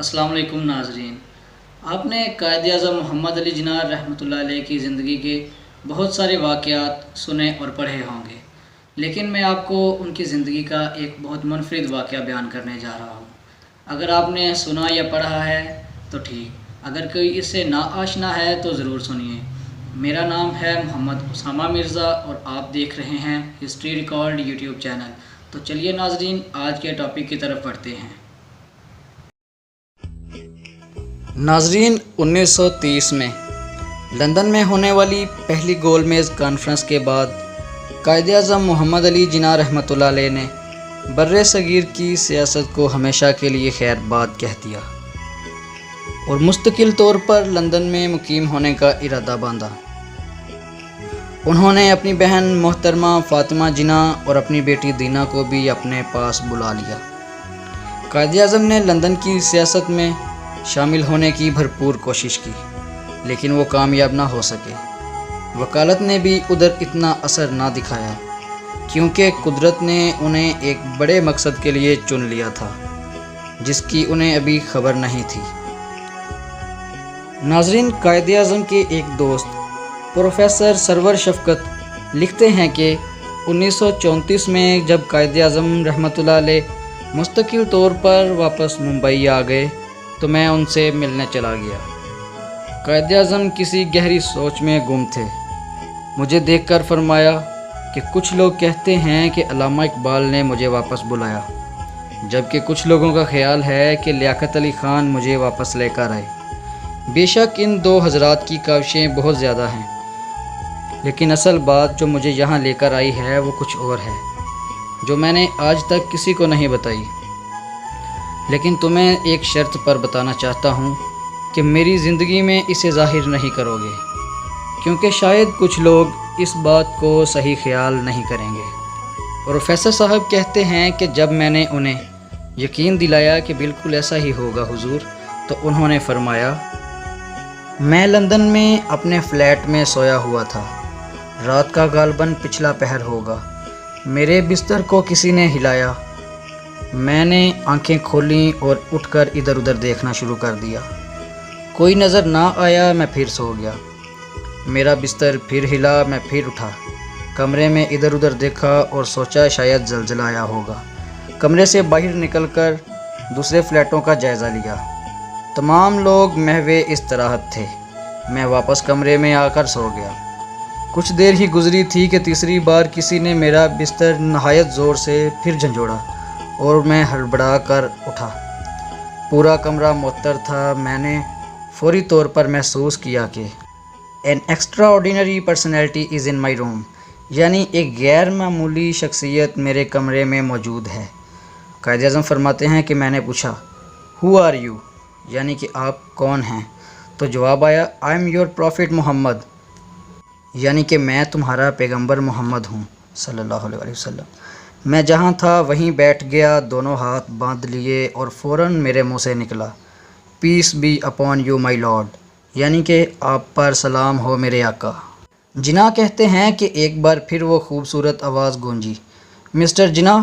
السلام علیکم ناظرین، آپ نے قائد اعظم محمد علی جناح رحمۃ اللہ علیہ کی زندگی کے بہت سارے واقعات سنے اور پڑھے ہوں گے، لیکن میں آپ کو ان کی زندگی کا ایک بہت منفرد واقعہ بیان کرنے جا رہا ہوں۔ اگر آپ نے سنا یا پڑھا ہے تو ٹھیک، اگر کوئی اس سے نا آشنا ہے تو ضرور سنیے۔ میرا نام ہے محمد اسامہ مرزا اور آپ دیکھ رہے ہیں ہسٹری ریکارڈ یوٹیوب چینل۔ تو چلیے ناظرین، آج کے ٹاپک کی طرف بڑھتے ہیں۔ ناظرین، 1930 میں لندن میں ہونے والی پہلی گول میز کانفرنس کے بعد قائد اعظم محمد علی جناح رحمۃ اللہ علیہ نے بر صغیر کی سیاست کو ہمیشہ کے لیے خیر باد کہہ دیا اور مستقل طور پر لندن میں مقیم ہونے کا ارادہ باندھا۔ انہوں نے اپنی بہن محترمہ فاطمہ جناح اور اپنی بیٹی دینا کو بھی اپنے پاس بلا لیا۔ قائد اعظم نے لندن کی سیاست میں شامل ہونے کی بھرپور کوشش کی، لیکن وہ کامیاب نہ ہو سکے۔ وکالت نے بھی ادھر اتنا اثر نہ دکھایا، کیونکہ قدرت نے انہیں ایک بڑے مقصد کے لیے چن لیا تھا جس کی انہیں ابھی خبر نہیں تھی۔ ناظرین، قائد اعظم کے ایک دوست پروفیسر سرور شفقت لکھتے ہیں کہ 1934 میں جب قائد اعظم رحمۃ اللہ علیہ مستقل طور پر واپس ممبئی آ گئے تو میں ان سے ملنے چلا گیا۔ قائد اعظم کسی گہری سوچ میں گم تھے۔ مجھے دیکھ کر فرمایا کہ کچھ لوگ کہتے ہیں کہ علامہ اقبال نے مجھے واپس بلایا، جبکہ کچھ لوگوں کا خیال ہے کہ لیاقت علی خان مجھے واپس لے کر آئے۔ بے شک ان دو حضرات کی کاوشیں بہت زیادہ ہیں، لیکن اصل بات جو مجھے یہاں لے کر آئی ہے وہ کچھ اور ہے، جو میں نے آج تک کسی کو نہیں بتائی۔ لیکن تمہیں ایک شرط پر بتانا چاہتا ہوں کہ میری زندگی میں اسے ظاہر نہیں کرو گے، کیونکہ شاید کچھ لوگ اس بات کو صحیح خیال نہیں کریں گے۔ پروفیسر صاحب کہتے ہیں کہ جب میں نے انہیں یقین دلایا کہ بالکل ایسا ہی ہوگا حضور، تو انہوں نے فرمایا، میں لندن میں اپنے فلیٹ میں سویا ہوا تھا، رات کا غالباً پچھلا پہر ہوگا۔ میرے بستر کو کسی نے ہلایا، میں نے آنکھیں کھولیں اور اٹھ کر ادھر ادھر دیکھنا شروع کر دیا۔ کوئی نظر نہ آیا، میں پھر سو گیا۔ میرا بستر پھر ہلا، میں پھر اٹھا، کمرے میں ادھر ادھر دیکھا اور سوچا شاید زلزلہ آیا ہوگا۔ کمرے سے باہر نکل کر دوسرے فلیٹوں کا جائزہ لیا، تمام لوگ محو استراحت تھے۔ میں واپس کمرے میں آ کر سو گیا۔ کچھ دیر ہی گزری تھی کہ تیسری بار کسی نے میرا بستر نہایت زور سے پھر جھنجھوڑا اور میں ہڑبڑا کر اٹھا۔ پورا کمرہ معطر تھا۔ میں نے فوری طور پر محسوس کیا کہ an extraordinary personality is in my room، یعنی ایک غیر معمولی شخصیت میرے کمرے میں موجود ہے۔ قائد اعظم فرماتے ہیں کہ میں نے پوچھا who are you، یعنی کہ آپ کون ہیں؟ تو جواب آیا I am your prophet محمد، یعنی کہ میں تمہارا پیغمبر محمد ہوں صلی اللہ علیہ وسلم۔ میں جہاں تھا وہیں بیٹھ گیا، دونوں ہاتھ باندھ لیے اور فوراً میرے منہ سے نکلا peace be upon you my lord, یعنی کہ آپ پر سلام ہو میرے آقا۔ جناح کہتے ہیں کہ ایک بار پھر وہ خوبصورت آواز گونجی، mister Jinnah,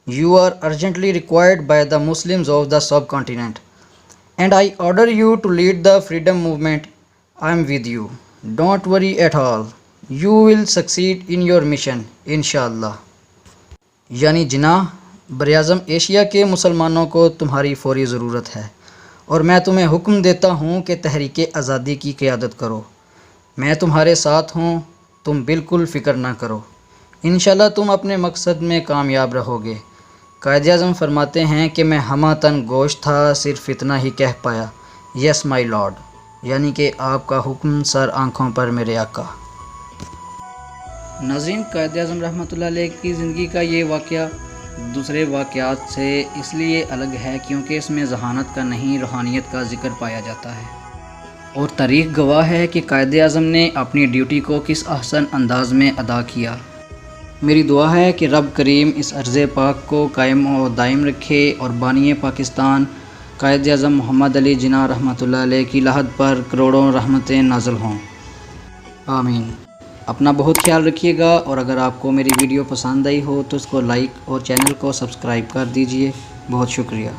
you are urgently required by the Muslims of the subcontinent and I order you to lead the freedom movement. I am with you, don't worry at all, you will succeed in your mission انشاءاللہ۔ یعنی جناح، براعظم Asia کے مسلمانوں کو تمہاری فوری ضرورت ہے اور میں تمہیں حکم دیتا ہوں کہ تحریک آزادی کی قیادت کرو۔ میں تمہارے ساتھ ہوں، تم بالکل فکر نہ کرو، انشاءاللہ تم اپنے مقصد میں کامیاب رہو گے۔ قائد اعظم فرماتے ہیں کہ میں ہمہ تن گوش تھا، صرف اتنا ہی کہہ پایا یس مائی لارڈ، یعنی کہ آپ کا حکم سر آنکھوں پر میرے آقا۔ ناظرین، قائد اعظم رحمۃ اللہ علیہ کی زندگی کا یہ واقعہ دوسرے واقعات سے اس لیے الگ ہے کیونکہ اس میں ذہانت کا نہیں، روحانیت کا ذکر پایا جاتا ہے، اور تاریخ گواہ ہے کہ قائد اعظم نے اپنی ڈیوٹی کو کس احسن انداز میں ادا کیا۔ میری دعا ہے کہ رب کریم اس عرض پاک کو قائم و دائم رکھے اور بانی پاکستان قائد اعظم محمد علی جناح رحمۃ اللہ علیہ کی لحد پر کروڑوں رحمتیں نازل ہوں، آمین۔ اپنا بہت خیال رکھیے گا، اور اگر آپ کو میری ویڈیو پسند آئی ہو تو اس کو لائک اور چینل کو سبسکرائب کر دیجئے۔ بہت شکریہ۔